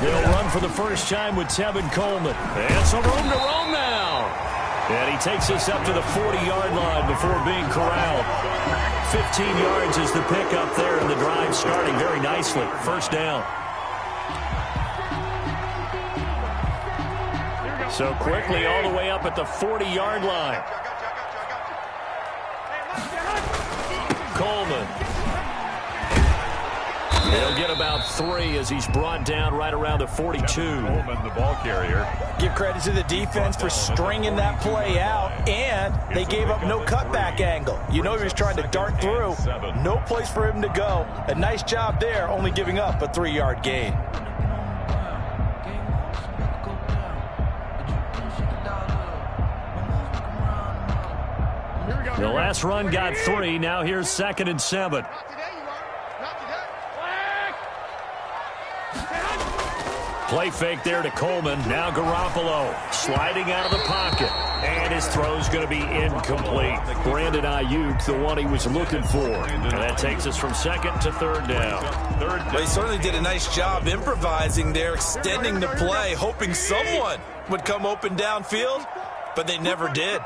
They'll run for the first time with Tevin Coleman. And some room to roam now. And he takes us up to the 40-yard line before being corralled. 15 yards is the pickup there, and the drive starting very nicely. First down. So quickly all the way up at the 40-yard line. Coleman. He'll get about 3 as he's brought down right around the 42. Coleman, the ball carrier. Give credit to the defense for stringing that play out, and they gave up no cutback angle. You know he was trying to dart through. No place for him to go. A nice job there, only giving up a 3-yard gain. The last run got 3. Now here's 2nd and 7. Play fake there to Coleman. Now Garoppolo sliding out of the pocket. And his throw's going to be incomplete. Brandon Ayuk, the one he was looking for. And that takes us from 2nd to 3rd down. Well, he certainly did a nice job improvising there, extending the play, hoping someone would come open downfield, but they never did.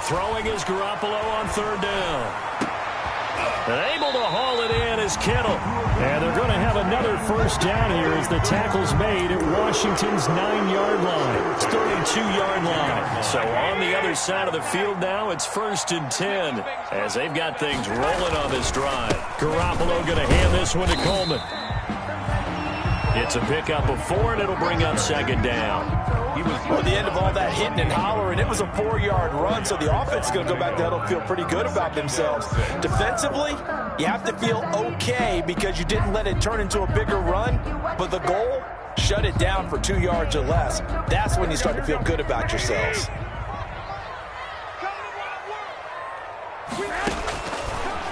Throwing is Garoppolo on 3rd down. And able to haul it in is Kittle. And they're going to have another first down here as the tackle's made at Washington's 9-yard line. 32-yard line. So on the other side of the field now, it's 1st and 10 as they've got things rolling on this drive. Garoppolo going to hand this one to Coleman. It's a pickup of 4, and it'll bring up 2nd down. Well, at the end of all that hitting and hollering, it was a 4-yard run, so the offense is going to go back to huddle and feel pretty good about themselves. Defensively, you have to feel okay because you didn't let it turn into a bigger run, but the goal, shut it down for 2 yards or less. That's when you start to feel good about yourselves.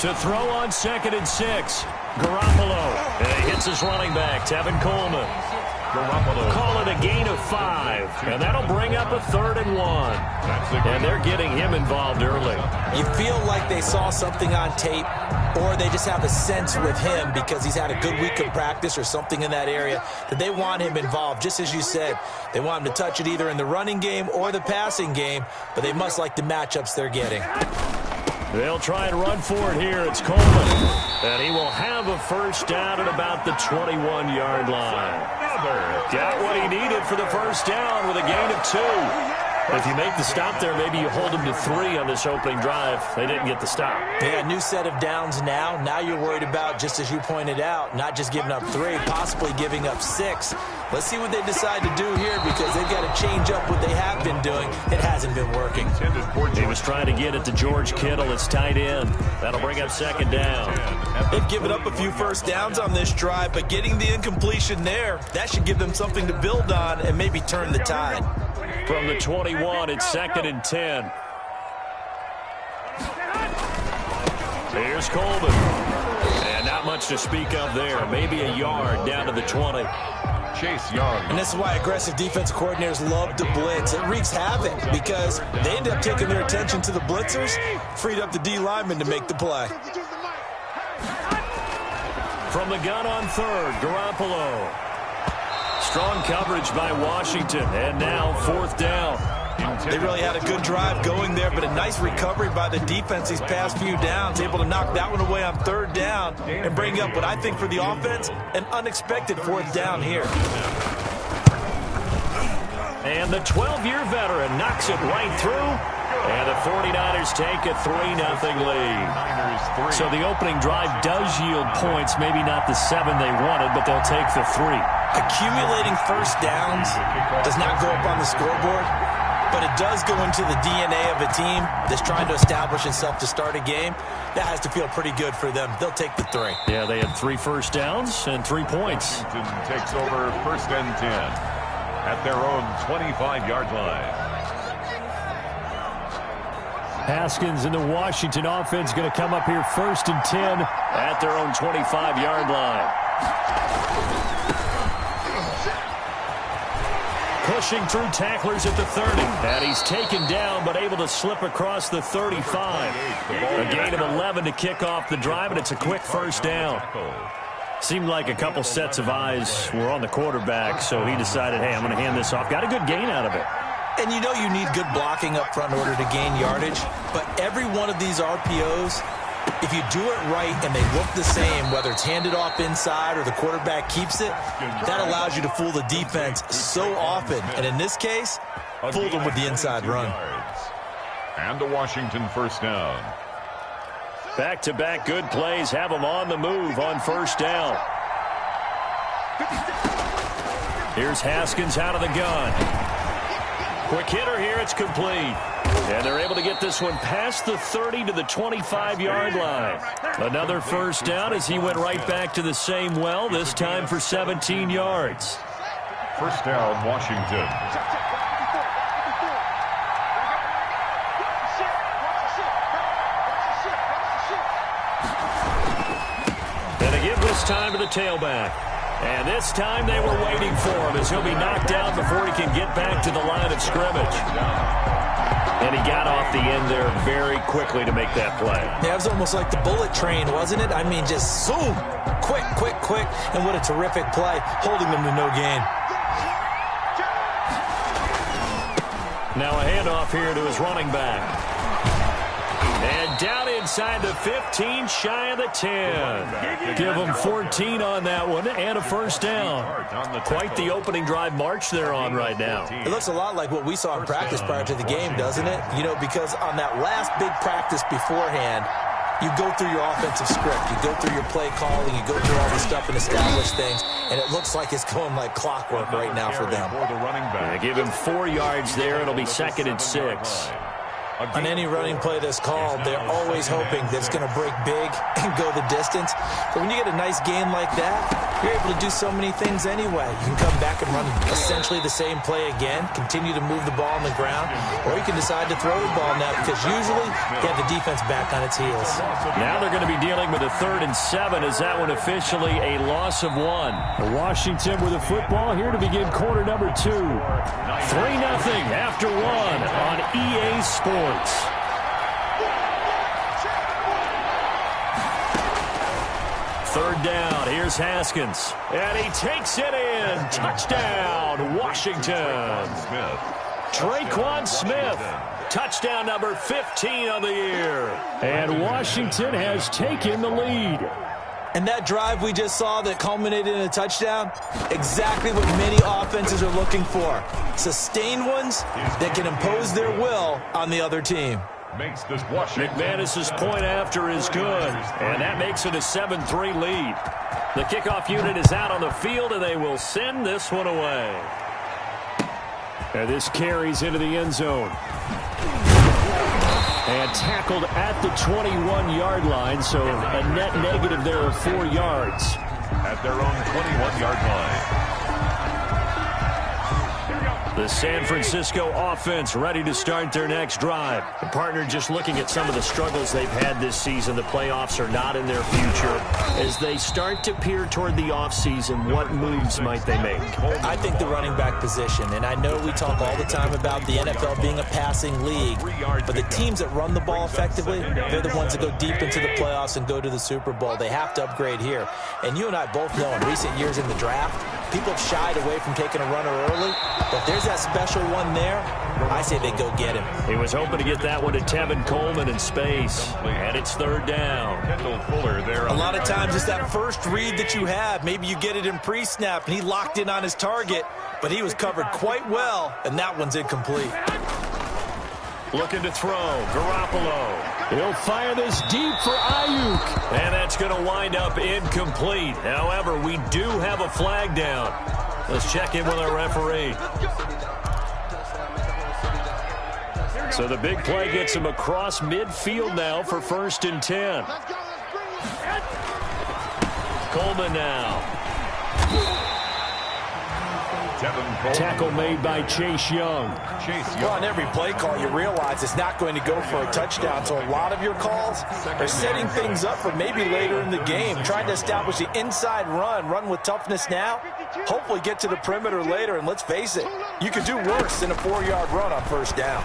To throw on 2nd and 6. Garoppolo. And he hits his running back, Tevin Coleman. Garoppolo. Call it a gain of 5. And that'll bring up a 3rd and 1. And they're getting him involved early. You feel like they saw something on tape, or they just have a sense with him because he's had a good week of practice or something in that area that they want him involved. Just as you said, they want him to touch it either in the running game or the passing game, but they must like the matchups they're getting. They'll try and run for it here. It's Coleman. And he will have a first down at about the 21-yard line. Got what he needed for the first down with a gain of 2. If you make the stop there, maybe you hold them to 3 on this opening drive. They didn't get the stop. Yeah, new set of downs now. Now you're worried about, just as you pointed out, not just giving up 3, possibly giving up 6. Let's see what they decide to do here because they've got to change up what they have been doing. It hasn't been working. He was trying to get it to George Kittle. It's tight end. That'll bring up 2nd down. They've given up a few first downs on this drive, but getting the incompletion there, that should give them something to build on and maybe turn the tide. From the 21, it's 2nd and 10. Here's Coleman. And not much to speak of there. Maybe a yard down to the 20. Chase Young. And this is why aggressive defensive coordinators love to blitz. It wreaks havoc because they end up taking their attention to the blitzers, freed up the D lineman to make the play. From the gun on 3rd, Garoppolo. Strong coverage by Washington, and now 4th down. They really had a good drive going there, but a nice recovery by the defense these past few downs, able to knock that one away on 3rd down and bring up what I think for the offense, an unexpected 4th down here. And the 12-year veteran knocks it right through. And the 49ers take a 3-0 lead. So the opening drive does yield points, maybe not the 7 they wanted, but they'll take the 3. Accumulating first downs does not go up on the scoreboard, but it does go into the DNA of a team that's trying to establish itself to start a game. That has to feel pretty good for them. They'll take the 3. Yeah, they had 3 first downs and 3 points. Washington takes over 1st and 10 at their own 25-yard line. Haskins and the Washington offense going to come up here 1st and 10 at their own 25-yard line. Pushing through tacklers at the 30. And he's taken down but able to slip across the 35. A gain of 11 to kick off the drive, and it's a quick first down. Seemed like a couple sets of eyes were on the quarterback, so he decided, hey, I'm going to hand this off. Got a good gain out of it. And you know you need good blocking up front in order to gain yardage, but every one of these RPOs, if you do it right and they look the same, whether it's handed off inside or the quarterback keeps it, that allows you to fool the defense so often. And in this case, fooled them with the inside run. And a Washington first down. Back-to-back good plays have them on the move on first down. Here's Haskins out of the gun. Quick hitter here, it's complete. And they're able to get this one past the 30 to the 25-yard line. Another first down as he went right back to the same well, this time for 17 yards. First down, Washington. And a give this time to the tailback. And this time they were waiting for him as he'll be knocked down before he can get back to the line of scrimmage. And he got off the end there very quickly to make that play. Yeah, it was almost like the bullet train, wasn't it? I mean, just zoom, quick, quick, quick. And what a terrific play, holding them to no gain. Now a handoff here to his running back. And down inside the 15, shy of the 10. Give them 14 on that one and a first down. Quite the opening drive march they're on right now. It looks a lot like what we saw in practice prior to the game, doesn't it? You know, because on that last big practice beforehand, you go through your offensive script, you go through your play calling, you go through all this stuff and establish things, and it looks like it's going like clockwork right now for them. They give him 4 yards there. It'll be 2nd and 6. On any running play that's called, they're always hoping that it's going to break big and go the distance. But when you get a nice gain like that, you're able to do so many things anyway. You can come back and run essentially the same play again, continue to move the ball on the ground, or you can decide to throw the ball now because usually you have the defense back on its heels. Now they're going to be dealing with a 3rd and 7 as that one officially a loss of 1. Washington with the football here to begin quarter number 2. 3-0 after 1 on EA Sports. Third down, here's Haskins. And he takes it in. Touchdown, Washington. Traquan Smith. Touchdown number 15 on the year. And Washington has taken the lead. And that drive we just saw that culminated in a touchdown, exactly what many offenses are looking for. Sustained ones that can impose their will on the other team. McManus's point after is good, and that makes it a 7-3 lead. The kickoff unit is out on the field, and they will send this one away. And this carries into the end zone. And tackled at the 21-yard line, so a net negative there of 4 yards. At their own 21-yard line. The San Francisco offense ready to start their next drive. The partner just looking at some of the struggles they've had this season. The playoffs are not in their future. As they start to peer toward the offseason, what moves might they make? I think the running back position, and I know we talk all the time about the NFL being a passing league, but the teams that run the ball effectively, they're the ones that go deep into the playoffs and go to the Super Bowl. They have to upgrade here. And you and I both know in recent years in the draft, people have shied away from taking a runner early, but there's that special one there. I say they go get him. He was hoping to get that one to Tevin Coleman in space, and it's 3rd down. A lot of times it's that first read that you have. Maybe you get it in pre-snap, and he locked in on his target, but he was covered quite well, and that one's incomplete. Looking to throw, Garoppolo. He'll fire this deep for Ayuk. And that's going to wind up incomplete. However, we do have a flag down. Let's check in with our referee. So the big play gets him across midfield now for 1st and 10. Coleman now. Tackle made by Chase Young. Well, on every play call, you realize it's not going to go for a touchdown. So a lot of your calls are setting things up for maybe later in the game, trying to establish the inside run with toughness now, hopefully get to the perimeter later. And let's face it, you could do worse than a 4-yard run on 1st down.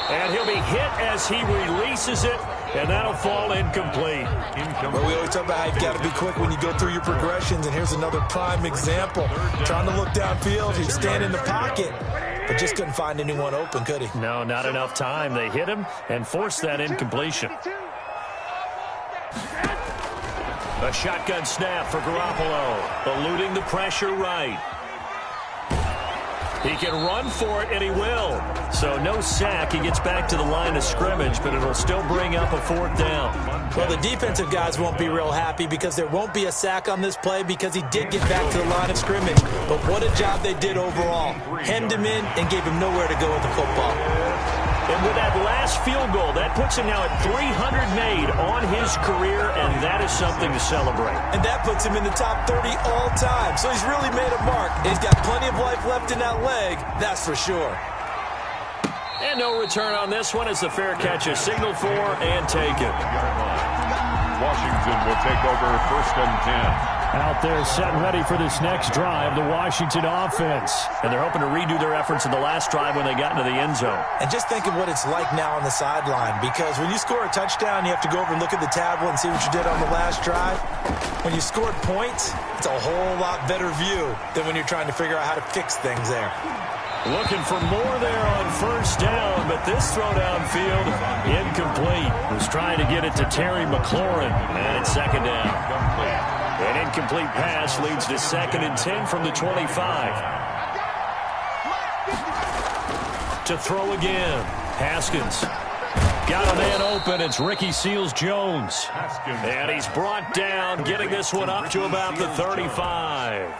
And he'll be hit as he releases it, and that'll fall incomplete. Well, we always talk about how you've got to be quick when you go through your progressions, and here's another prime example. Trying to look downfield, he's standing in the pocket, but just couldn't find anyone open, could he? No, not enough time. They hit him and forced that incompletion. A shotgun snap for Garoppolo, eluding the pressure right. He can run for it, and he will. So no sack. He gets back to the line of scrimmage, but it'll still bring up a 4th down. Well, the defensive guys won't be real happy because there won't be a sack on this play because he did get back to the line of scrimmage. But what a job they did overall. Hemmed him in and gave him nowhere to go with the football. And with that last field goal, that puts him now at 300 made on his career, and that is something to celebrate. And that puts him in the top 30 all time. So he's really made a mark. And he's got plenty of life left in that leg, that's for sure. And no return on this one as the fair catch is signaled for and taken. Washington will take over 1st and 10. Out there set and ready for this next drive, the Washington offense. And they're hoping to redo their efforts in the last drive when they got into the end zone. And just think of what it's like now on the sideline, because when you score a touchdown, you have to go over and look at the tablet and see what you did on the last drive. When you scored points, it's a whole lot better view than when you're trying to figure out how to fix things there. Looking for more there on 1st down, but this throw downfield, incomplete. Was trying to get it to Terry McLaurin, and it's 2nd down. An incomplete pass leads to 2nd and 10 from the 25. To throw again, Haskins. Got a man open. It's Ricky Seals-Jones. And he's brought down, getting this one up to about the 35.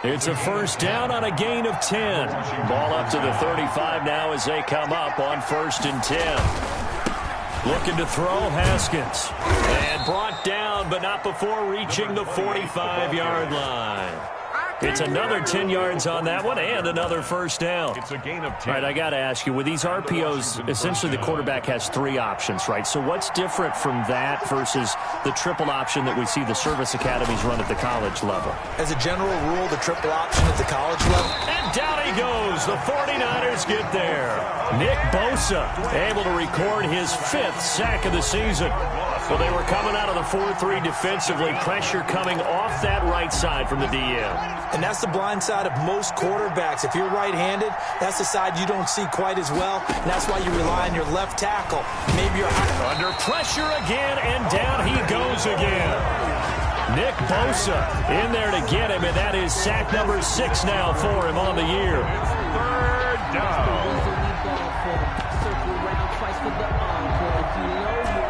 It's a 1st down on a gain of 10. Ball up to the 35 now as they come up on 1st and 10. Looking to throw, Haskins. And brought down, but not before reaching the 45-yard line. It's another 10 yards on that one and another 1st down. It's a gain of 10. All right, I got to ask you, with these RPOs, essentially the quarterback has 3 options, right? So what's different from that versus the triple option that we see the service academies run at the college level? As a general rule, the triple option at the college level. And down he goes. The 49ers get there. Nick Bosa able to record his 5th sack of the season. Well, they were coming out of the 4-3 defensively. Pressure coming off that right side from the DM. And that's the blind side of most quarterbacks. If you're right-handed, that's the side you don't see quite as well. And that's why you rely on your left tackle. Maybe you're under pressure again, and down he goes again. Nick Bosa in there to get him, and that is sack number 6 now for him on the year. 3rd down.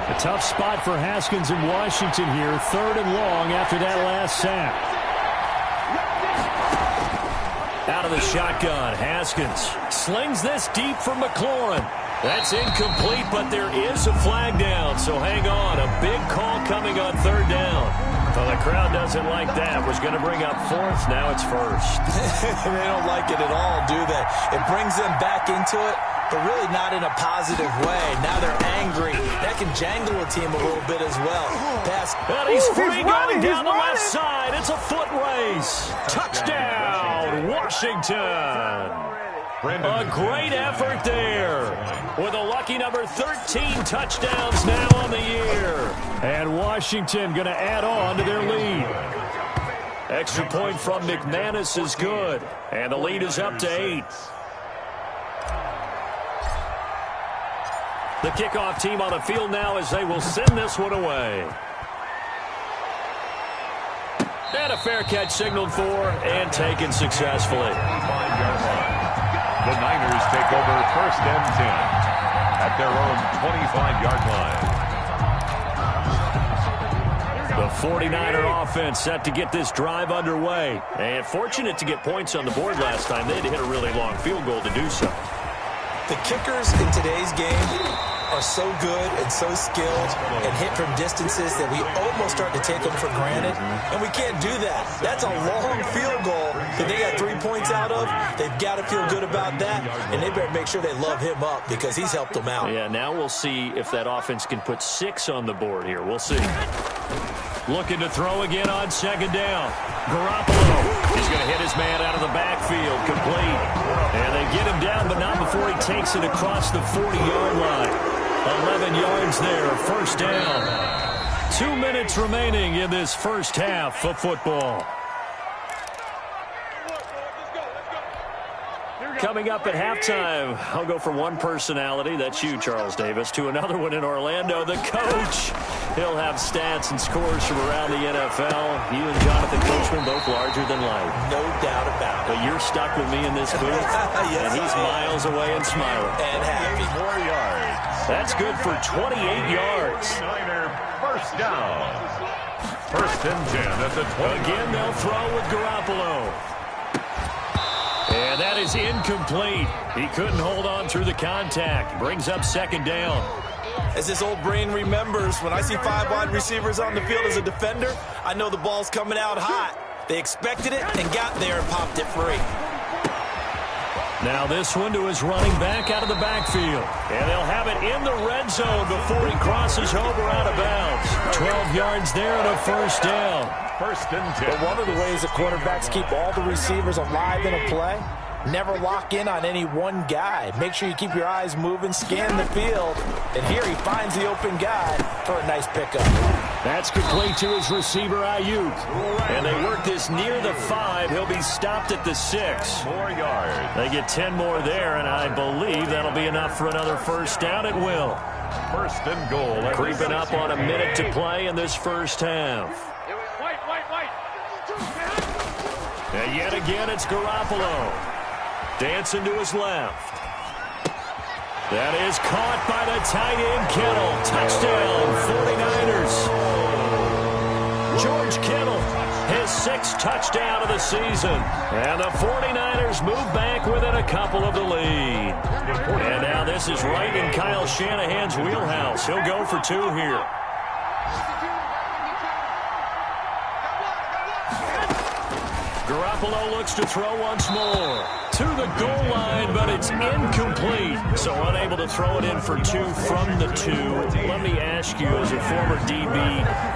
A tough spot for Haskins in Washington here. 3rd and long after that last sack. Out of the shotgun, Haskins slings this deep for McLaurin. That's incomplete, but there is a flag down, so hang on. A big call coming on 3rd down. Well, the crowd doesn't like that. Was going to bring up 4th, now it's 1st. They don't like it at all, do they? It brings them back into it, but really not in a positive way. Now they're angry. That can jangle a team a little bit as well. Pass. And he's free going down the left side. It's a foot race. Touchdown, Washington. A great effort there with a lucky number 13 touchdowns now on the year. And Washington going to add on to their lead. Extra point from McManus is good. And the lead is up to 8. The kickoff team on the field now as they will send this one away. And a fair catch signaled for and taken successfully. The Niners take over 1st and 10 at their own 25-yard line. The 49er offense set to get this drive underway. And fortunate to get points on the board last time. They had to hit a really long field goal to do so. The kickers in today's game are so good and so skilled and hit from distances that we almost start to take them for granted. And we can't do that. That's a long field goal that they got 3 points out of. They've got to feel good about that, and they better make sure they love him up because he's helped them out. Yeah, now we'll see if that offense can put 6 on the board here. We'll see. Looking to throw again on second down. Garoppolo. He's going to hit his man out of the backfield. Complete. And they get him down, but not before he takes it across the 40-yard line. 11 yards there. First down. 2 minutes remaining in this first half of football. Coming up at halftime, I'll go from one personality, that's you, Charles Davis, to another one in Orlando, the coach. He'll have stats and scores from around the NFL. You and Jonathan Coachman, both larger than life. No doubt about it. But you're stuck with me in this booth, yes, and he's miles away and smiling. And happy. 4 yards. That's good for 28 yards. First down. First and 10 at the 20. Again, they'll throw with Garoppolo. And that is incomplete. He couldn't hold on through the contact. Brings up second down. As his old brain remembers, when I see 5 wide receivers on the field as a defender, I know the ball's coming out hot. They expected it and got there and popped it free. Now this one to his running back out of the backfield. And they'll have it in the red zone before he crosses over out of bounds. 12 yards there and a first down. First and 10. But one of the ways the quarterbacks keep all the receivers alive in a play, never lock in on any one guy. Make sure you keep your eyes moving, scan the field. And here he finds the open guy for a nice pickup. That's complete to his receiver, Ayuk. And they work this near the 5. He'll be stopped at the 6. 4 yards. They get 10 more there, and I believe that'll be enough for another first down. It will. First and goal. Creeping up on a minute to play in this first half. And yet again, it's Garoppolo. Dancing to his left. That is caught by the tight end, Kittle. Touchdown, 49ers. George Kittle, his 6th touchdown of the season. And the 49ers move back within a couple of the lead. And now this is right in Kyle Shanahan's wheelhouse. He'll go for 2 here. Garoppolo looks to throw once more. To the goal line, but it's incomplete. So unable to throw it in for 2 from the 2. Let me ask you, as a former DB,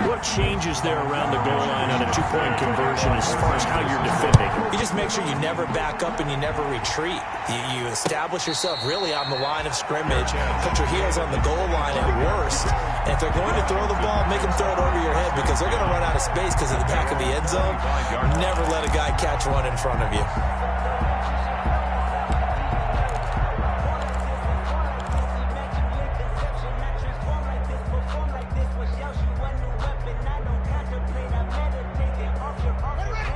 what changes there around the goal line on a 2-point conversion as far as how you're defending? You just make sure you never back up and you never retreat. You establish yourself really on the line of scrimmage, put your heels on the goal line at worst. And if they're going to throw the ball, make them throw it over your head because they're going to run out of space because of the back of the end zone. Never let a guy catch one in front of you.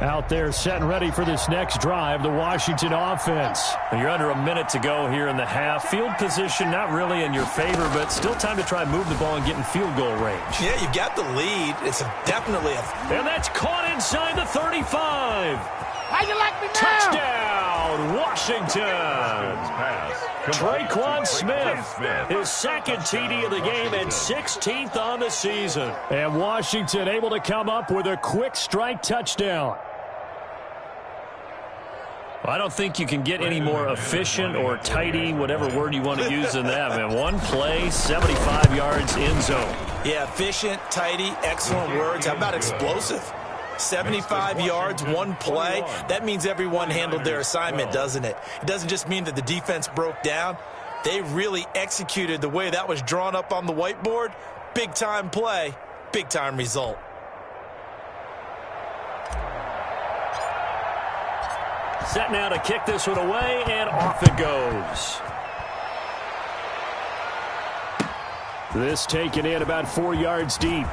Out there set and ready for this next drive, the Washington offense. You're under a minute to go here in the half. Field position not really in your favor, but still time to try and move the ball and get in field goal range. Yeah, you've got the lead. It's definitely a... And that's caught inside the 35. How you like me now? Touchdown, Washington. Traquan Smith, his 2nd TD of the game and 16th on the season. And Washington able to come up with a quick strike touchdown. I don't think you can get any more efficient or tidy, whatever word you want to use than that, man. One play, 75 yards in zone. Yeah, efficient, tidy, excellent words. How about explosive? 75 yards, one play. That means everyone handled their assignment, doesn't it? It doesn't just mean that the defense broke down. They really executed the way that was drawn up on the whiteboard. Big-time play, big-time result. Set now to kick this one away, and off it goes. This taken in about 4 yards deep.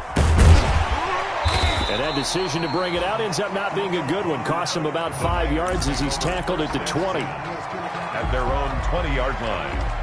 And that decision to bring it out ends up not being a good one. Costs him about 5 yards as he's tackled at the 20. At their own 20-yard line.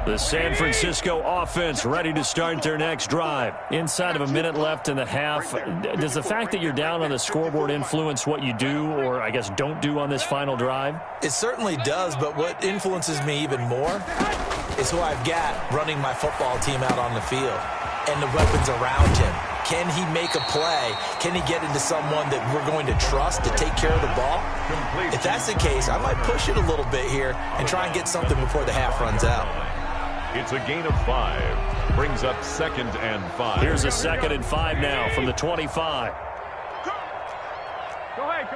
The San Francisco offense ready to start their next drive. Inside of a minute left in the half. Does the fact that you're down on the scoreboard influence what you do or, I guess, don't do on this final drive? It certainly does, but what influences me even more is who I've got running my football team out on the field. and the weapons around him. Can he make a play? Can he get into someone that we're going to trust to take care of the ball? If that's the case, I might push it a little bit here and try and get something before the half runs out. It's a gain of 5. Brings up 2nd and 5. Here's a 2nd and 5 now from the 25. Go ahead.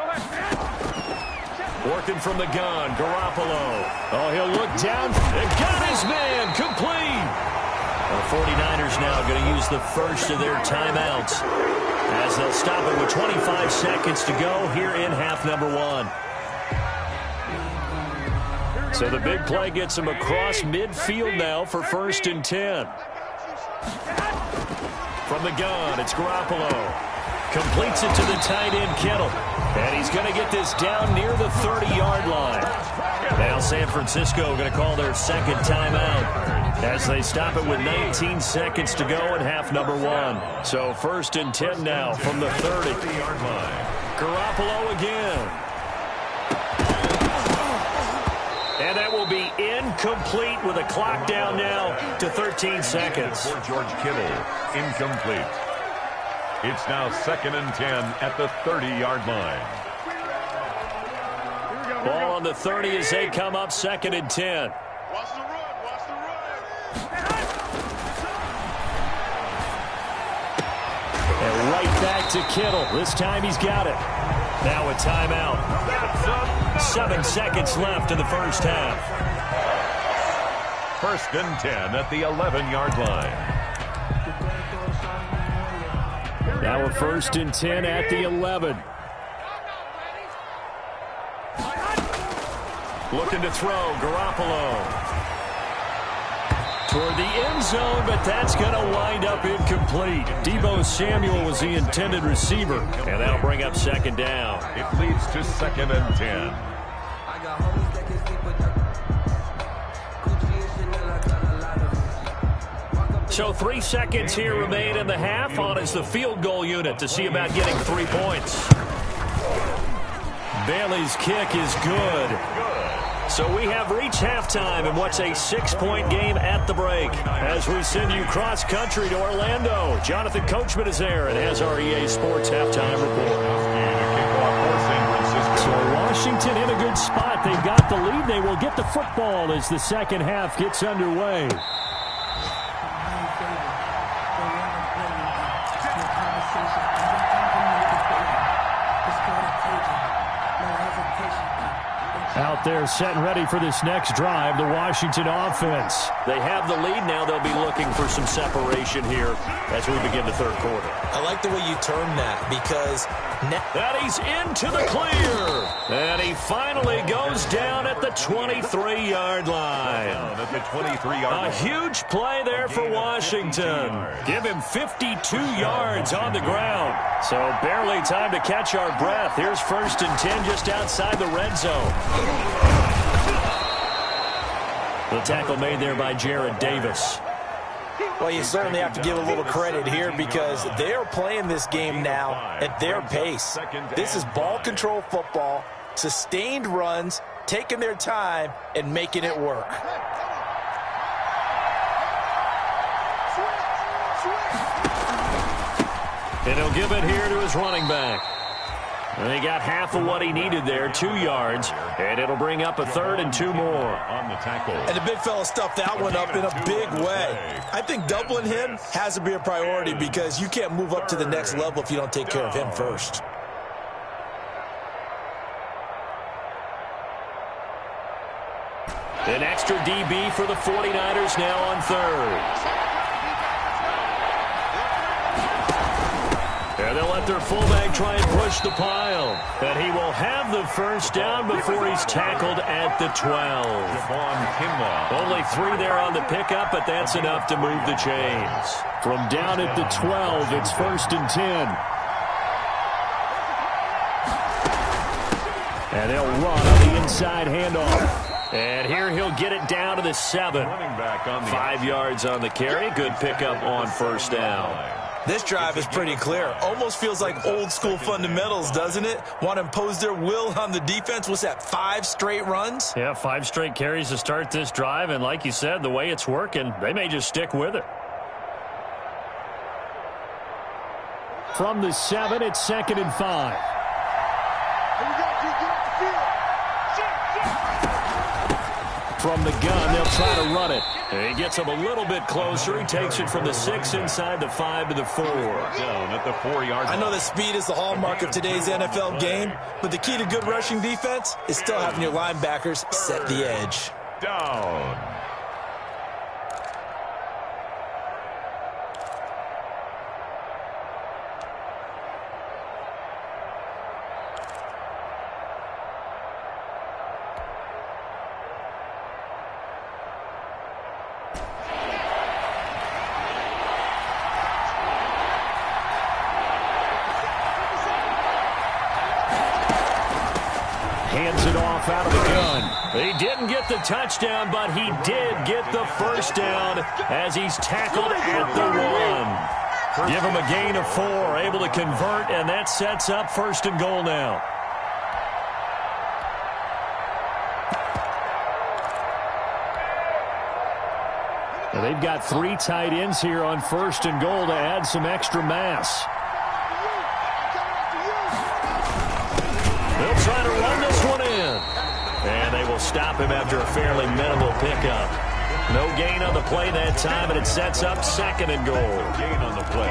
Working from the gun, Garoppolo. Oh, he'll look down and got his man complete. The 49ers now going to use the first of their timeouts as they'll stop it with 25 seconds to go here in half number 1. So the big play gets him across midfield now for 1st and 10. From the gun, it's Garoppolo. Completes it to the tight end, Kittle. And he's going to get this down near the 30-yard line. Now San Francisco going to call their 2nd timeout as they stop it with 19 seconds to go in half number 1. So 1st and 10 now from the 30-yard line. Garoppolo again. And that will be incomplete with a clock down now to 13 seconds. For George Kittle, incomplete. It's now 2nd and 10 at the 30-yard line. Ball on the 30 as they come up 2nd and 10. Watch the run. And right back to Kittle. This time he's got it. Now a timeout. 7 seconds left in the first half. 1st and 10 at the 11-yard line. Now a 1st and 10 at the 11. Looking to throw, Garoppolo. Toward the end zone, but that's going to wind up incomplete. Deebo Samuel was the intended receiver, and that'll bring up 2nd down. It leads to 2nd and 10. So 3 seconds here remain in the half. On is the field goal unit to see about getting 3 points. Bailey's kick is good. So we have reached halftime in what's a 6-point game at the break. As we send you cross-country to Orlando, Jonathan Coachman is there and has our EA Sports halftime report. So Washington in a good spot. They've got the lead. They will get the football as the second half gets underway. Out there set and ready for this next drive, the Washington offense. They have the lead now. They'll be looking for some separation here as we begin the third quarter. I like the way you term that because that he's into the clear. And he finally goes down at the 23-yard line. A huge play there for Washington. Give him 52 yards on the ground. So barely time to catch our breath. Here's 1st and 10 just outside the red zone. The tackle made there by Jared Davis. Well, you certainly have to give a little credit here because they are playing this game now at their pace. This is ball control football, sustained runs, taking their time, and making it work. And he'll give it here to his running back. And he got half of what he needed there, 2 yards, and it'll bring up a 3rd and 2 more. On the tackle. And the big fella stuffed that one up in a big way. I think doubling him has to be a priority because you can't move up to the next level if you don't take care of him first. An extra DB for the 49ers now on 3rd. And they'll let their fullback try and push the pile. And he will have the first down before he's tackled at the 12. Only 3 there on the pickup, but that's enough to move the chains. From down at the 12, it's 1st and 10. And they'll run on the inside handoff. And here he'll get it down to the 7. 5 yards on the carry. Good pickup on 1st down. This drive is pretty clear. Almost feels like old school fundamentals, doesn't it? Want to impose their will on the defense. What's that, 5 straight runs? Yeah, 5 straight carries to start this drive. And like you said, the way it's working, they may just stick with it. From the 7, it's 2nd and 5. From the gun, they'll try to run it. He gets him a little bit closer. He takes it from the 6 inside the 5 to the 4. Down at the 4-yard line. I know that speed is the hallmark of today's NFL game, but the key to good rushing defense is still having your linebackers set the edge. Down. Hands it off out of the gun. He didn't get the touchdown, but he did get the first down as he's tackled at the 1. Give him a gain of 4, able to convert, and that sets up 1st and goal now. Now they've got 3 tight ends here on 1st and goal to add some extra mass. They'll try to run this one in. And they will stop him after a fairly minimal pickup. No gain on the play that time, and it sets up 2nd and goal. Gain on the play.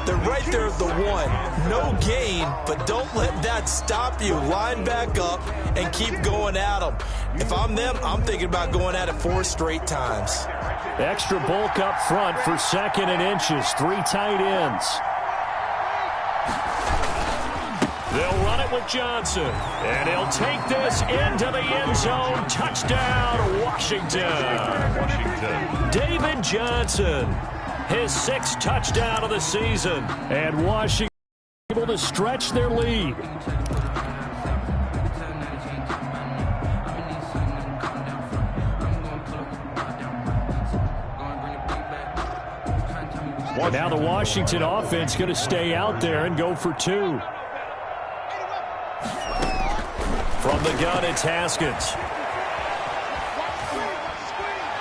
They're right there at the 1. No gain, but don't let that stop you. Line back up and keep going at them. If I'm them, I'm thinking about going at it 4 straight times. Extra bulk up front for 2nd and inches. 3 tight ends. They'll run it with Johnson, and he'll take this into the end zone. Touchdown, Washington. David Johnson, his 6th touchdown of the season, and Washington able to stretch their lead. Now the Washington offense going to stay out there and go for 2. From the gun, it's Haskins.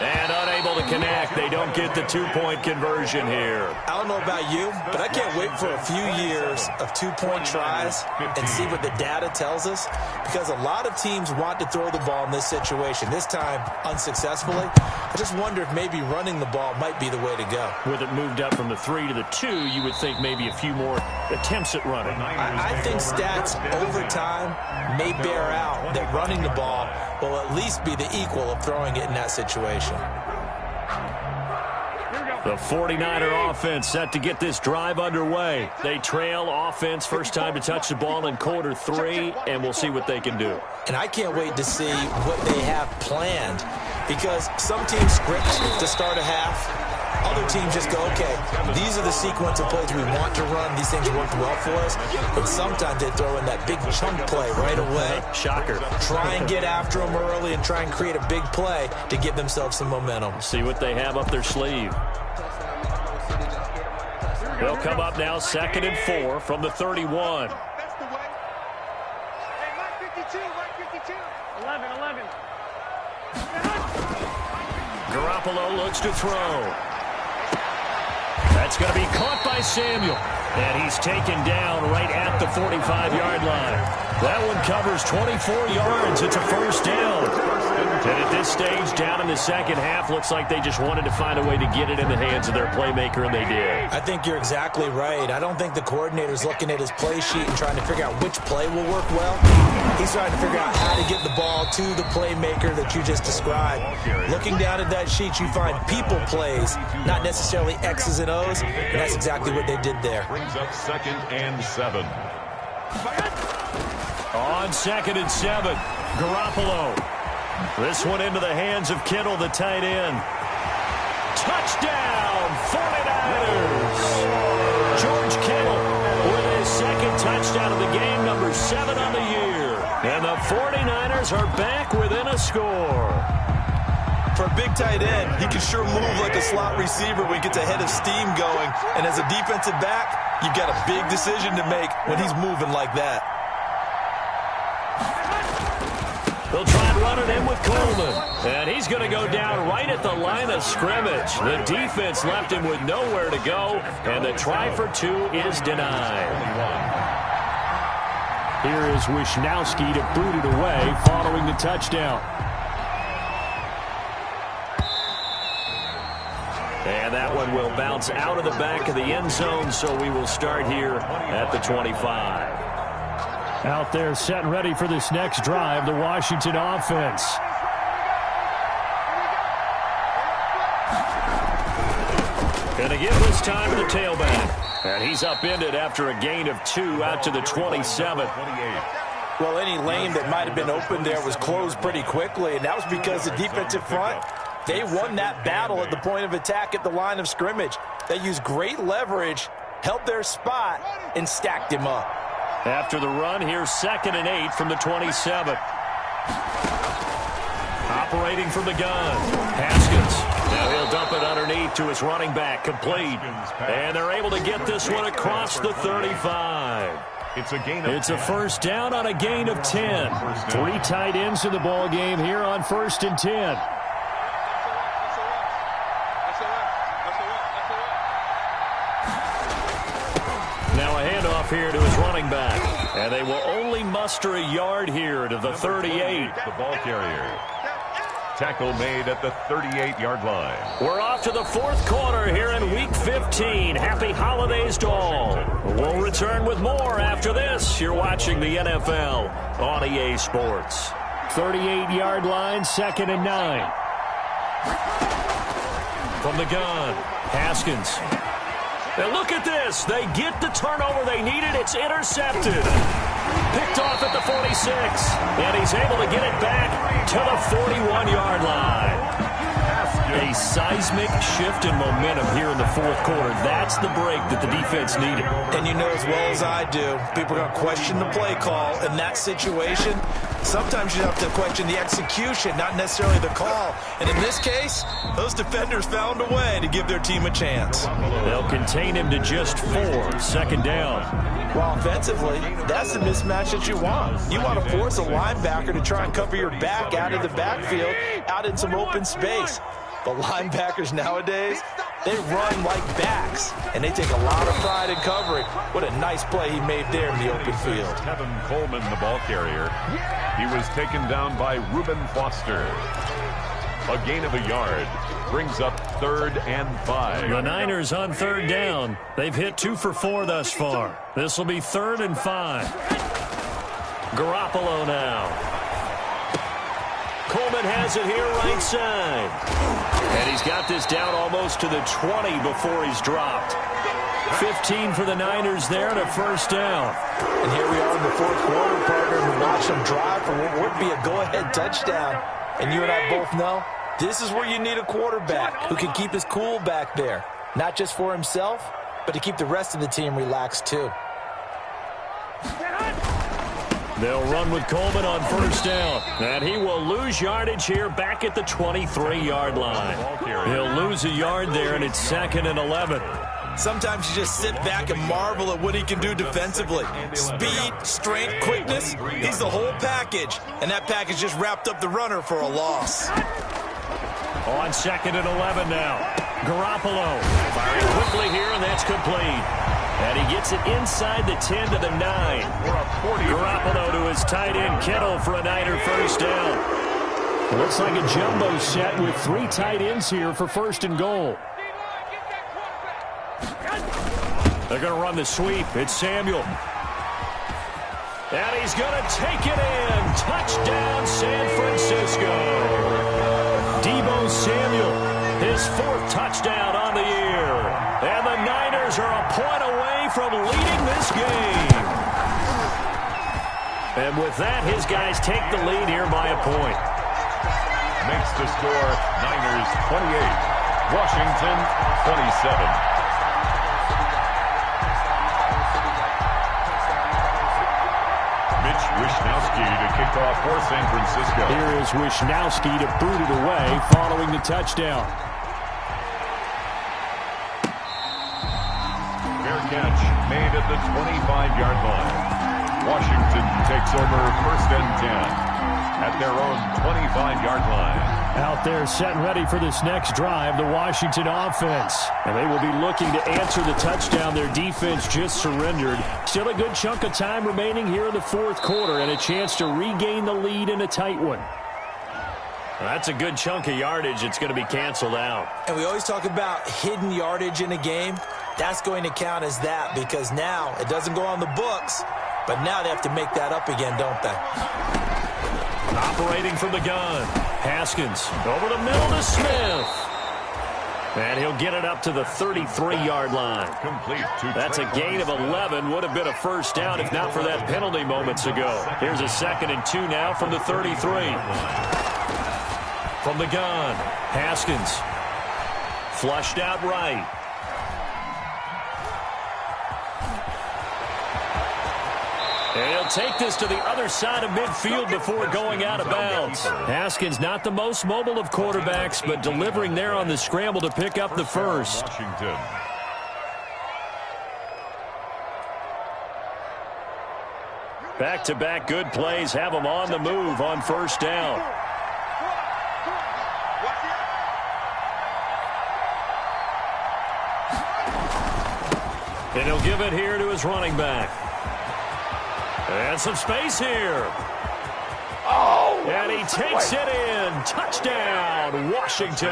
And unable to connect. They don't get the 2-point conversion here. I don't know about you, but I can't wait for a few years of 2-point tries and see what the data tells us, because a lot of teams want to throw the ball in this situation. This time, unsuccessfully. I just wonder if maybe running the ball might be the way to go. With it moved up from the 3 to the 2, you would think maybe a few more attempts at running. I think stats over time may bear out that running the ball will at least be the equal of throwing it in that situation. The 49er offense set to get this drive underway. They trail offense, first time to touch the ball in quarter 3, and we'll see what they can do. And I can't wait to see what they have planned, because some teams script to start a half. Other teams just go, okay, these are the sequence of plays we want to run. These things worked well for us. But sometimes they throw in that big chunk play right away. Shocker. Try and get after them early and try and create a big play to give themselves some momentum. See what they have up their sleeve. They'll come up now 2nd and 4 from the 31. That's the way. Hey, Mike 52, Mike 52. 11. Garoppolo looks to throw. That's going to be caught by Samuel. And he's taken down right at the 45-yard line. That one covers 24 yards. It's a first down. And at this stage, down in the second half, looks like they just wanted to find a way to get it in the hands of their playmaker, and they did. I think you're exactly right. I don't think the coordinator's looking at his play sheet and trying to figure out which play will work well. He's trying to figure out how to get the ball to the playmaker that you just described. Looking down at that sheet, you find people plays, not necessarily X's and O's, and that's exactly what they did there. Brings up 2nd and 7. On 2nd and 7, Garoppolo. This one into the hands of Kittle, the tight end. Touchdown, 49ers! George Kittle with his 2nd touchdown of the game, number 7 on the year. And the 49ers are back within a score. For a big tight end, he can sure move like a slot receiver when he gets a head of steam going. And as a defensive back, you've got a big decision to make when he's moving like that. They'll try and run it in with Coleman. And he's going to go down right at the line of scrimmage. The defense left him with nowhere to go, and the try for two is denied. Here is Wisnowski to boot it away following the touchdown. And that one will bounce out of the back of the end zone, so we will start here at the 25. Out there set and ready for this next drive, the Washington offense. Going to give this time to the tailback. And he's upended after a gain of 2 out to the 27. Well, any lane that might have been open there was closed pretty quickly, and that was because the defensive front, they won that battle at the point of attack at the line of scrimmage. They used great leverage, held their spot, and stacked him up. After the run, here's 2nd and 8 from the 27. Operating from the gun, Haskins. Now he'll dump it underneath to his running back, complete. And they're able to get this one across the 35. It's a first down on a gain of 10. 3 tight ends in the ball game here on 1st and 10. Now a handoff here to his running back. And they will only muster a yard here to the 38. The ball carrier. Tackle made at the 38-yard line. We're off to the 4th quarter here in Week 15. Happy holidays to all. We'll return with more after this. You're watching the NFL on EA Sports. 38-yard line, 2nd and 9. From the gun, Haskins. Now look at this. They get the turnover they needed. It's intercepted. Picked off at the 46. And he's able to get it back to the 41-yard line. A seismic shift in momentum here in the 4th quarter. That's the break that the defense needed. And you know as well as I do, people are going to question the play call in that situation. Sometimes you have to question the execution, not necessarily the call. And in this case, those defenders found a way to give their team a chance. They'll contain him to just 4, 2nd down. Well, offensively, that's the mismatch that you want. You want to force a linebacker to try and cover your back out of the backfield, out in some open space. The linebackers nowadays, they run like backs, and they take a lot of pride in covering. What a nice play he made there in the open field. Kevin Coleman, the ball carrier. He was taken down by Reuben Foster. A gain of a yard brings up 3rd and 5. The Niners on 3rd down. They've hit 2 for 4 thus far. This will be 3rd and 5. Garoppolo now. Coleman has it here right side. And he's got this down almost to the 20 before he's dropped. 15 for the Niners there and a first down. And here we are in the 4th quarter, partner, and we watch them drive for what would be a go-ahead touchdown. And you and I both know this is where you need a quarterback who can keep his cool back there. Not just for himself, but to keep the rest of the team relaxed too. They'll run with Coleman on first down. And he will lose yardage here back at the 23-yard line. He'll lose a yard there, and it's 2nd and 11. Sometimes you just sit back and marvel at what he can do defensively. Speed, strength, quickness, he's the whole package. And that package just wrapped up the runner for a loss. On 2nd and 11 now. Garoppolo firing quickly here, and that's complete. And he gets it inside the 10 to the 9. Garoppolo to his tight end, Kittle, for a Niner first down. Looks like a jumbo set with 3 tight ends here for 1st and goal. They're going to run the sweep. It's Samuel. And he's going to take it in. Touchdown, San Francisco. Deebo Samuel, his 4th touchdown on the year. And the Niners are a point away from leading this game. And with that, his guys take the lead here by a point. Makes the score Niners 28, Washington 27. Wisnowski to kick off for San Francisco. Here is Wisnowski to boot it away following the touchdown. Fair catch made at the 25-yard line. Washington takes over 1st and 10 at their own 25-yard line. Out there set and ready for this next drive, the Washington offense. And they will be looking to answer the touchdown their defense just surrendered. Still a good chunk of time remaining here in the 4th quarter and a chance to regain the lead in a tight one. That's a good chunk of yardage. It's going to be canceled out. And we always talk about hidden yardage in a game. That's going to count as that because now it doesn't go on the books, but now they have to make that up again, don't they? Operating from the gun. Haskins over the middle to Smith. And he'll get it up to the 33-yard line. Complete to That's a gain of 11. Would have been a first down if not for that penalty moments ago. Here's a 2nd and 2 now from the 33. From the gun, Haskins. Flushed out right. And he'll take this to the other side of midfield before going out of bounds. Haskins not the most mobile of quarterbacks, but delivering there on the scramble to pick up the first. Washington. Back-to-back good plays have them on the move on first down. And he'll give it here to his running back. And some space here. And he takes it in. Touchdown, Washington.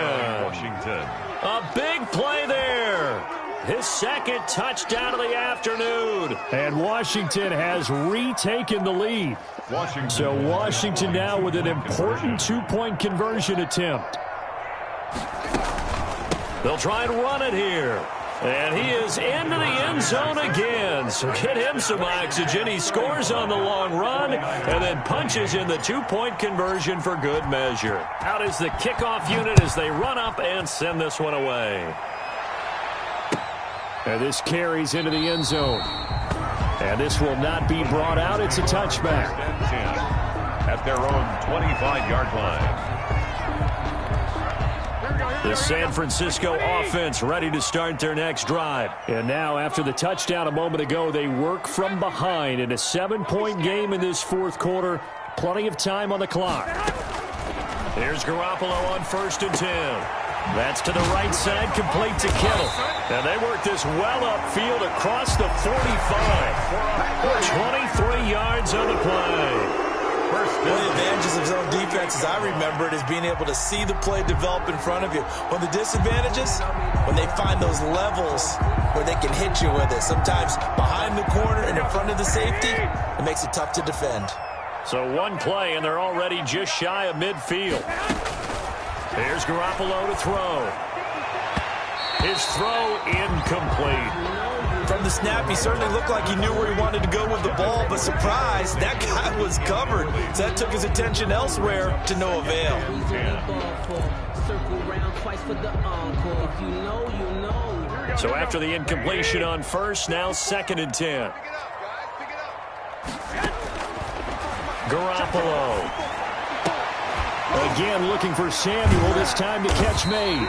A big play there. His 2nd touchdown of the afternoon. And Washington has retaken the lead. So Washington now with an important 2-point conversion attempt. They'll try and run it here. And he is into the end zone again. So get him some oxygen. He scores on the long run and then punches in the 2-point conversion for good measure. Out is the kickoff unit as they run up and send this one away. And this carries into the end zone. And this will not be brought out. It's a touchback. At their own 25-yard line. The San Francisco offense ready to start their next drive. And now, after the touchdown a moment ago, they work from behind in a 7-point game in this 4th quarter. Plenty of time on the clock. Here's Garoppolo on 1st and 10. That's to the right side, complete to Kittle. And they work this well upfield across the 45. 23 yards on the play. One of the advantages of zone defense, as I remember it, is being able to see the play develop in front of you. One of the disadvantages, when they find those levels where they can hit you with it. Sometimes behind the corner and in front of the safety, it makes it tough to defend. So one play, and they're already just shy of midfield. Here's Garoppolo to throw. His throw incomplete. From the snap, he certainly looked like he knew where he wanted to go with the ball, but surprise, that guy was covered. So that took his attention elsewhere to no avail. So after the incompletion on first, now 2nd and 10. Garoppolo. Again looking for Samuel, this time the catch made.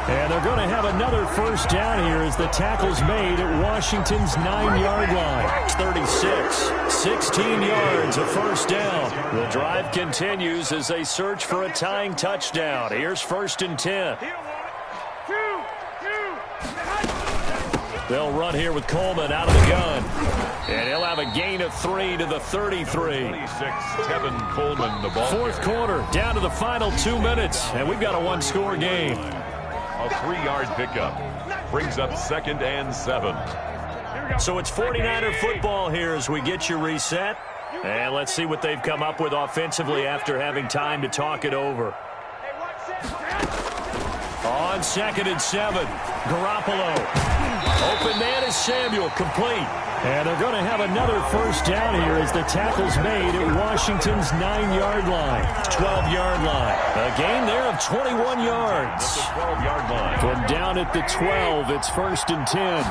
And they're going to have another first down here as the tackle's made at Washington's 9-yard line. 36, 16 yards, a first down. The drive continues as they search for a tying touchdown. Here's 1st and 10. They'll run here with Coleman out of the gun. And he'll have a gain of 3 to the 33. 26, Tevin Coleman, the ball. 4th quarter, down to the final 2 minutes. And we've got a one-score game. A 3-yard pickup brings up 2nd and 7. So it's 49er football here as we get you reset. And let's see what they've come up with offensively after having time to talk it over. On 2nd and 7, Garoppolo. Open man is Samuel, complete. And they're going to have another first down here as the tackle's made at Washington's 9-yard line, 12-yard line. A gain there of 21 yards. 12-yard line. From down at the 12, it's 1st and 10.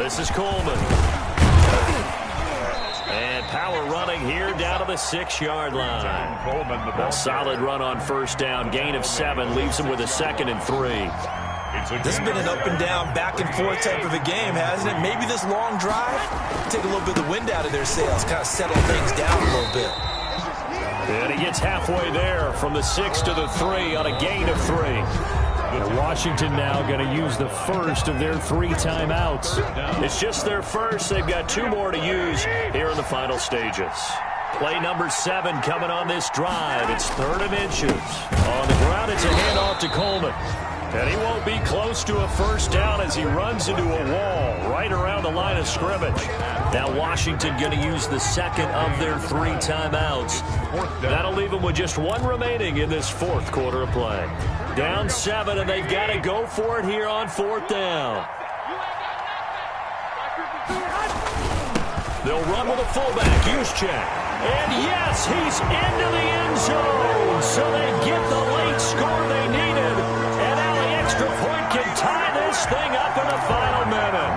This is Coleman. And power running here down to the 6-yard line. Coleman, the ball. A solid run on first down. Gain of 7 leaves him with a 2nd and 3. This has been an up and down, back and forth type of a game, hasn't it? Maybe this long drive, take a little bit of the wind out of their sails, kind of settle things down a little bit. And he gets halfway there from the 6 to the 3 on a gain of 3. And Washington now going to use the first of their 3 timeouts. It's just their first. They've got 2 more to use here in the final stages. Play number 7 coming on this drive. It's 3rd and inches. On the ground, it's a handoff to Coleman. And he won't be close to a first down as he runs into a wall right around the line of scrimmage. Now Washington going to use the second of their 3 timeouts. That'll leave them with just 1 remaining in this 4th quarter of play. Down 7, and they've got to go for it here on 4th down. They'll run with a fullback, Juszczyk. And yes, he's into the end zone. So they get the late score they needed. And now the extra point can tie this thing up in the final minute.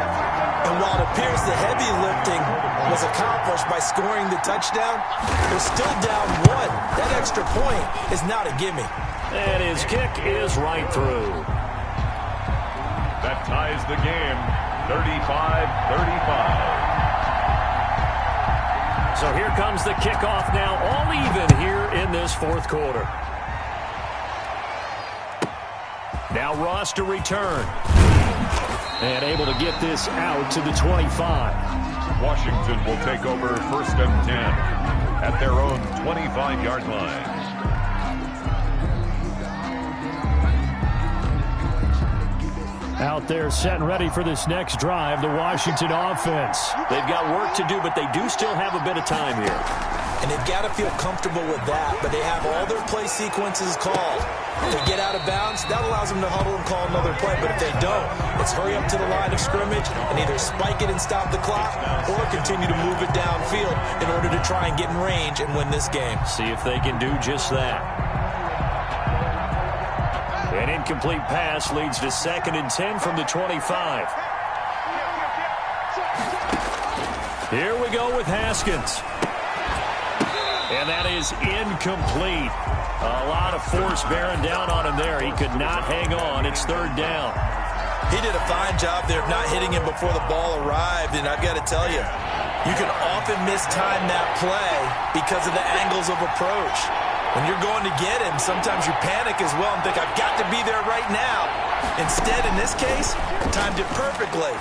And while it appears the heavy lifting was accomplished by scoring the touchdown, they're still down 1. That extra point is not a gimme. And his kick is right through. That ties the game, 35-35. So here comes the kickoff now, all even here in this 4th quarter. Now Ross to return. And able to get this out to the 25. Washington will take over 1st and 10 at their own 25-yard line. Out there set and ready for this next drive, the Washington offense. They've got work to do, but they do still have a bit of time here. And they've got to feel comfortable with that, but they have all their play sequences called. If they get out of bounds, that allows them to huddle and call another play. But if they don't, it's hurry up to the line of scrimmage and either spike it and stop the clock or continue to move it downfield in order to try and get in range and win this game. See if they can do just that. An incomplete pass leads to 2nd and 10 from the 25. Here we go with Haskins. And that is incomplete. A lot of force bearing down on him there. He could not hang on. It's 3rd down. He did a fine job there of not hitting him before the ball arrived. And I've got to tell you, you can often mistime that play because of the angles of approach. When you're going to get him, sometimes you panic as well and think, I've got to be there right now. Instead, in this case, timed it perfectly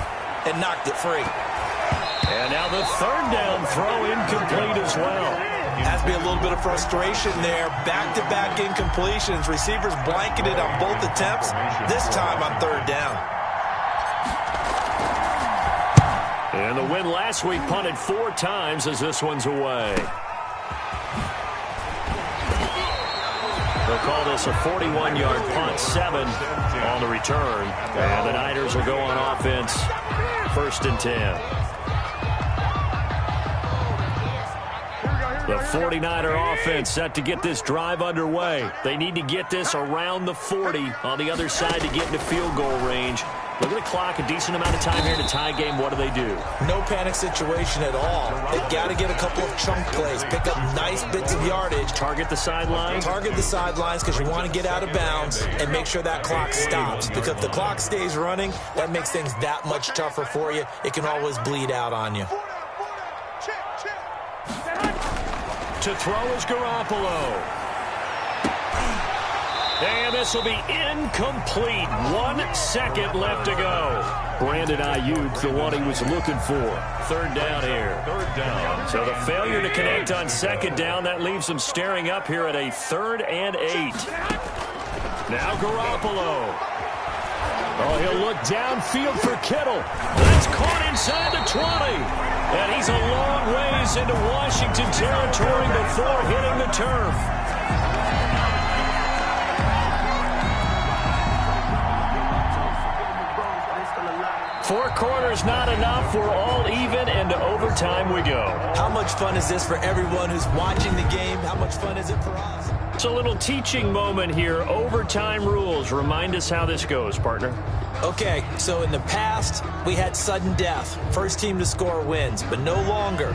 and knocked it free. And now the 3rd down throw incomplete as well. Has to be a little bit of frustration there. Back-to-back incompletions. Receivers blanketed on both attempts. This time on 3rd down. And the win last week punted 4 times as this one's away. They'll call this a 41-yard punt, 7 on the return. And the Niners will go on offense, 1st and 10. The 49er offense set to get this drive underway. They need to get this around the 40 on the other side to get into field goal range. Look at the clock, a decent amount of time here to tie game. What do? No panic situation at all. They've got to get a couple of chunk plays, pick up nice bits of yardage. Target the sidelines? Target the sidelines because you want to get out of bounds and make sure that clock stops. Because if the clock stays running, that makes things that much tougher for you. It can always bleed out on you. To throw is Garoppolo. And this will be incomplete. 1 second left to go. Brandon Ayuk, the one he was looking for. 3rd down here. 3rd down. So the failure to connect on 2nd down, that leaves them staring up here at a 3rd and 8. Now Garoppolo. Oh, he'll look downfield for Kittle. That's caught inside the 20. And he's a long ways into Washington territory before hitting the turf. Four quarters not enough. We're all even, and to overtime we go. How much fun is this for everyone who's watching the game? How much fun is it for us? It's a little teaching moment here. Overtime rules. Remind us how this goes, partner. Okay, so in the past, we had sudden death. First team to score wins, but no longer.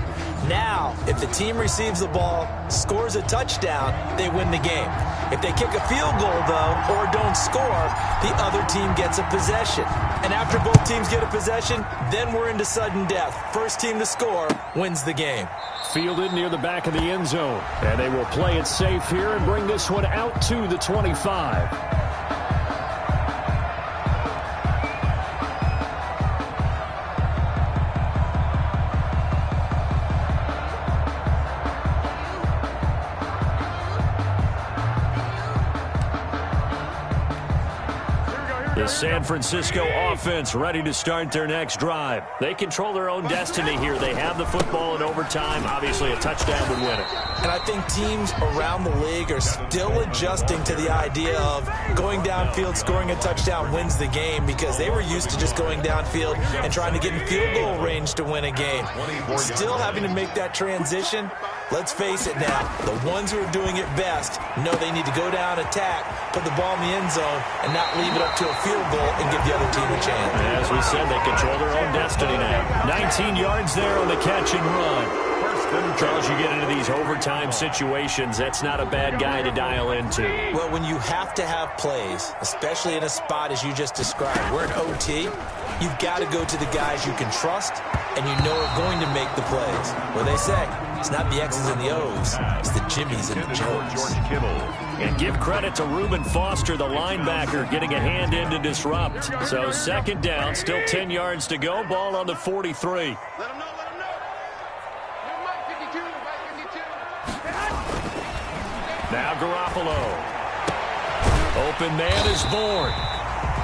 Now, if the team receives the ball, scores a touchdown, they win the game. If they kick a field goal, though, or don't score, the other team gets a possession. And after both teams get a possession, then we're into sudden death. First team to score wins the game. Fielded near the back of the end zone. And they will play it safe here and bring this one out to the 25. The San Francisco offense ready to start their next drive. They control their own destiny here. They have the football in overtime. Obviously, a touchdown would win it. And I think teams around the league are still adjusting to the idea of going downfield, scoring a touchdown wins the game, because they were used to just going downfield and trying to get in field goal range to win a game. Still having to make that transition. Let's face it now, the ones who are doing it best know they need to go down, attack, put the ball in the end zone, and not leave it up to a field goal and give the other team a chance. As we said, they control their own destiny now. 19 yards there on the catch and run. Charles, you get into these overtime situations, that's not a bad guy to dial into. Well, when you have to have plays, especially in a spot as you just described, we're in OT, you've got to go to the guys you can trust and you know are going to make the plays. What they say, it's not the X's and the O's, it's the Jimmys and the Joes. And give credit to Reuben Foster, the linebacker, getting a hand in to disrupt. So second down, still 10 yards to go, ball on the 43. Let him know. Now Garoppolo. Open man is born.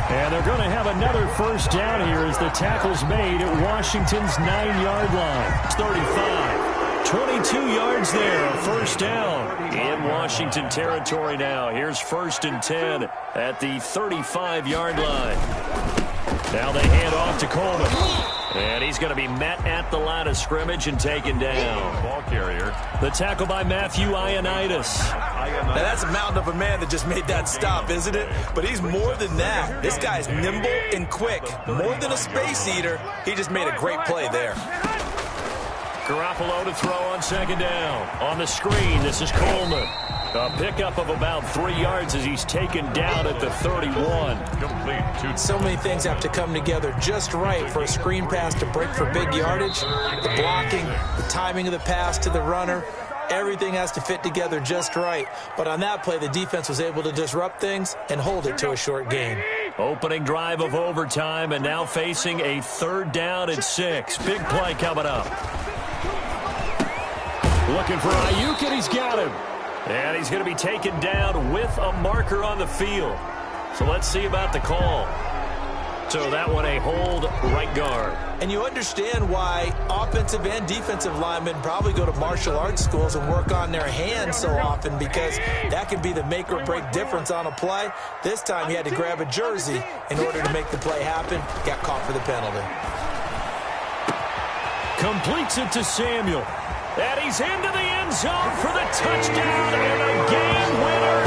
And they're going to have another first down here as the tackle's made at Washington's 9-yard line. It's 35. 22 yards there, first down in Washington territory now. Here's 1st and 10 at the 35-yard line. Now they hand off to Coleman. And he's going to be met at the line of scrimmage and taken down. Ball carrier. The tackle by Matthew Ioannidis. Now that's a mountain of a man that just made that stop, isn't it? But he's more than that. This guy's nimble and quick. More than a space eater. He just made a great play there. Garoppolo to throw on second down. On the screen, this is Coleman. A pickup of about 3 yards as he's taken down at the 31. Complete. So many things have to come together just right for a screen pass to break for big yardage. The blocking, the timing of the pass to the runner, everything has to fit together just right. But on that play, the defense was able to disrupt things and hold it to a short gain. Opening drive of overtime and now facing a 3rd down and 6. Big play coming up. Looking for Ayuk, and he's got him. And he's going to be taken down with a marker on the field. So let's see about the call. So that one a hold right guard. And you understand why offensive and defensive linemen probably go to martial arts schools and work on their hands so often, because that can be the make or break difference on a play. This time he had to grab a jersey in order to make the play happen. Got caught for the penalty. Completes it to Samuel. And he's into the end zone for the touchdown and a game winner